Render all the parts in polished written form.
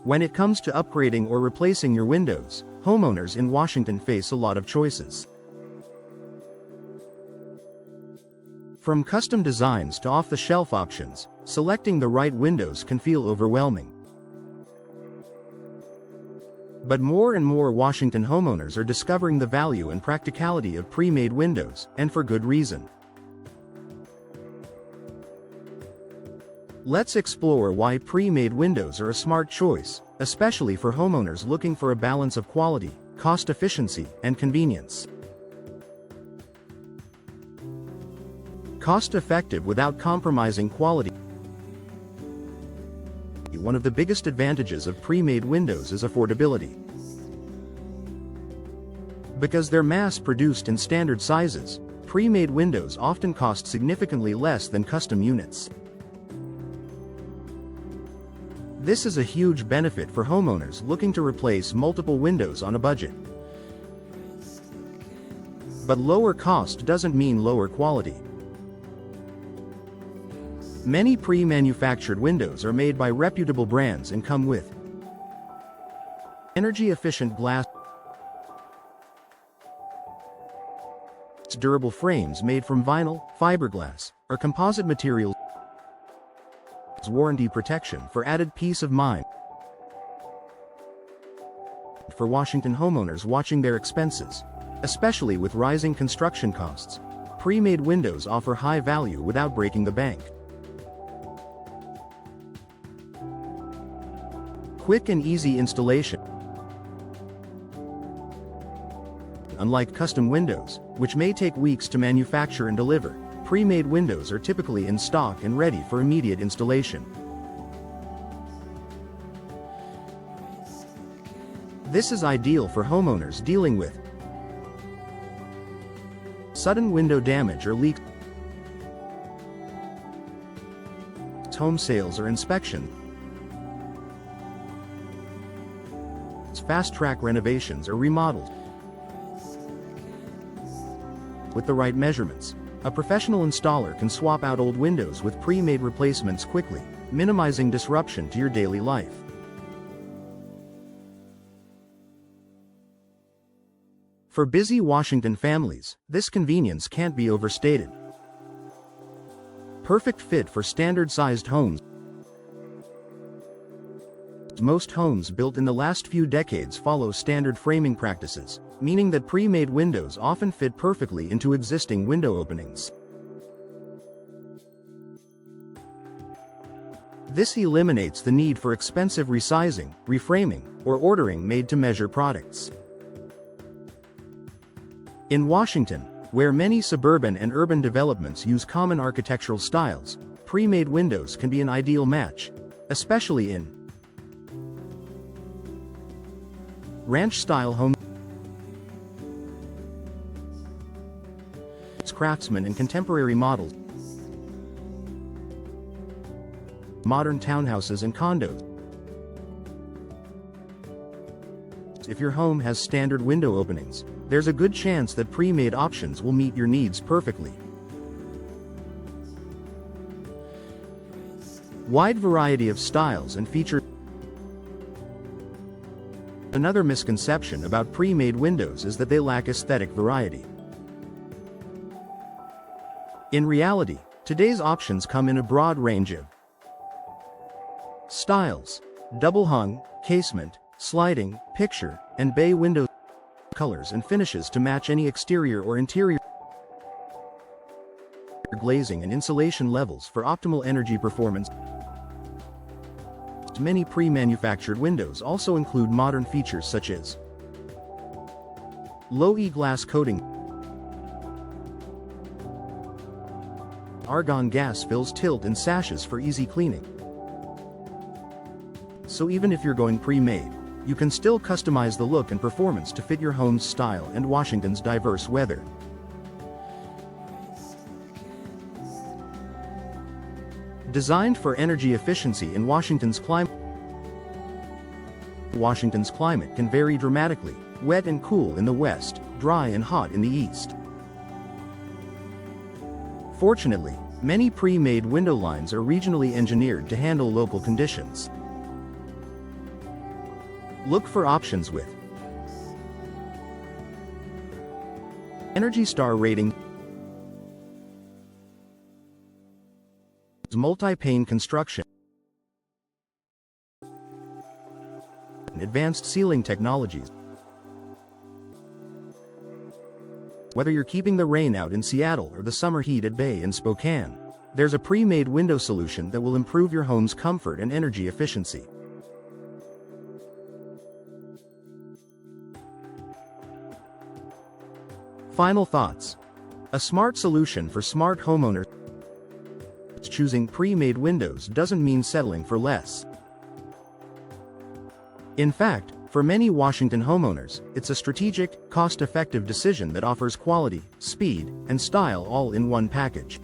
When it comes to upgrading or replacing your windows, homeowners in Washington face a lot of choices. From custom designs to off-the-shelf options, selecting the right windows can feel overwhelming. But more and more Washington homeowners are discovering the value and practicality of pre-made windows, and for good reason. Let's explore why pre-made windows are a smart choice, especially for homeowners looking for a balance of quality, cost efficiency, and convenience. Cost-effective without compromising quality. One of the biggest advantages of pre-made windows is affordability. Because they're mass-produced in standard sizes, pre-made windows often cost significantly less than custom units. This is a huge benefit for homeowners looking to replace multiple windows on a budget. But lower cost doesn't mean lower quality. Many pre-manufactured windows are made by reputable brands and come with energy-efficient glass, durable frames made from vinyl, fiberglass, or composite materials, warranty protection for added peace of mind. For Washington homeowners watching their expenses, especially with rising construction costs, pre-made windows offer high value without breaking the bank. Quick and easy installation. Unlike custom windows, which may take weeks to manufacture and deliver, pre-made windows are typically in stock and ready for immediate installation. This is ideal for homeowners dealing with sudden window damage or leaks, home sales or inspection, fast-track renovations or remodels. With the right measurements, a professional installer can swap out old windows with pre-made replacements quickly, minimizing disruption to your daily life. For busy Washington families, this convenience can't be overstated. Perfect fit for standard-sized homes. Most homes built in the last few decades follow standard framing practices, meaning that pre-made windows often fit perfectly into existing window openings. This eliminates the need for expensive resizing, reframing, or ordering made-to-measure products. In Washington, where many suburban and urban developments use common architectural styles, pre-made windows can be an ideal match, especially in ranch-style homes, craftsmen and contemporary models, modern townhouses and condos. If your home has standard window openings, there's a good chance that pre-made options will meet your needs perfectly. Wide variety of styles and features. Another misconception about pre-made windows is that they lack aesthetic variety. In reality, today's options come in a broad range of styles: double-hung, casement, sliding, picture, and bay window colors and finishes to match any exterior or interior glazing and insulation levels for optimal energy performance. Many pre-manufactured windows also include modern features such as low E-glass coating, argon gas fills tilt and sashes for easy cleaning. So even if you're going pre-made, you can still customize the look and performance to fit your home's style and Washington's diverse weather. Designed for energy efficiency in Washington's climate. Washington's climate can vary dramatically, wet and cool in the west, dry and hot in the east. Fortunately, many pre-made window lines are regionally engineered to handle local conditions. Look for options with Energy Star rating, multi-pane construction, advanced sealing technologies. Whether you're keeping the rain out in Seattle or the summer heat at bay in Spokane, there's a pre-made window solution that will improve your home's comfort and energy efficiency. Final thoughts. A smart solution for smart homeowners. Choosing pre-made windows doesn't mean settling for less. In fact, for many Washington homeowners, it's a strategic, cost-effective decision that offers quality, speed, and style all in one package.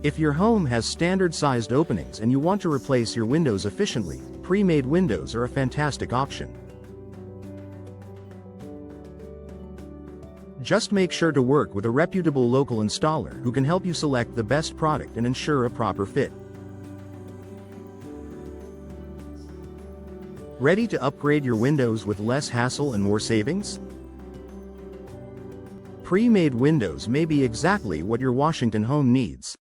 If your home has standard-sized openings and you want to replace your windows efficiently, pre-made windows are a fantastic option. Just make sure to work with a reputable local installer who can help you select the best product and ensure a proper fit. Ready to upgrade your windows with less hassle and more savings? Pre-made windows may be exactly what your Washington home needs.